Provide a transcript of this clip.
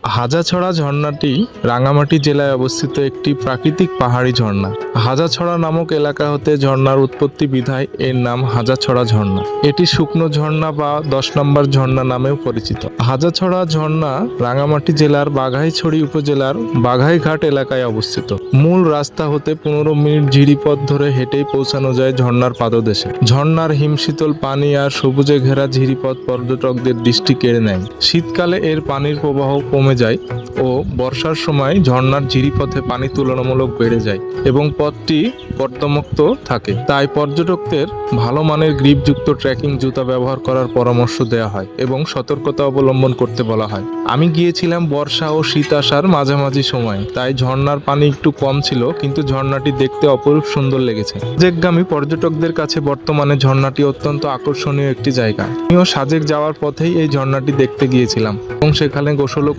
হাজাছড়া ঝর্ণাটি রাঙামাটি জেলায় অবস্থিত একটি প্রাকৃতিক পাহাড়ি ঝর্ণা। হাজাছড়া নামক এলাকা হতে ঝর্ণার উৎপত্তি বিধায় এর নাম হাজাছড়া ঝর্ণা। এটি শুকনো ঝর্ণা বা 10 নম্বর ঝর্ণা নামেও পরিচিত। হাজাছড়া ঝর্ণা রাঙামাটি জেলার বাঘাইছড়ি উপজেলার বাঘাইঘাট এলাকায় অবস্থিত। মূল রাস্তা হতে 15 মিনিট ঝিরিপথ ধরে হেঁটেই পৌঁছানো যায় ঝর্ণার পাদদেশে। ঝর্ণার হিমশীতল পানি আর সবুজে ঘেরা ঝিরিপথ পর্যটকদের দৃষ্টি কেড়ে নেয়। শীতকালে এর পানির প্রবাহ কমে যায় ও বর্ষার সময় ঝর্ণার ঝিরিপথে পানি তুলনামূলক বেড়ে যায় এবং পথটি কর্দমুক্ত থাকে। তাই পর্যটকদের ভালো মানের গ্রিপযুক্ত ট্রেকিং জুতা ব্যবহার করার পরামর্শ দেওয়া হয় এবং সতর্কতা অবলম্বন করতে বলা হয়। আমি গিয়েছিলাম বর্ষা ও শীত আসার মাঝামাঝি সময়ে, তাই ঝর্ণার পানি একটু কম ছিল, কিন্তু ঝর্ণাটি দেখতে অপরূপ সুন্দর লেগেছে। সাজেকগামী পর্যটকদের কাছে বর্তমানে ঝর্ণাটি অত্যন্ত আকর্ষণীয় একটি জায়গা। আমিও সাজেক যাওয়ার পথেই এই ঝর্ণাটি দেখতে গিয়েছিলাম এবং সেখানে গোসলও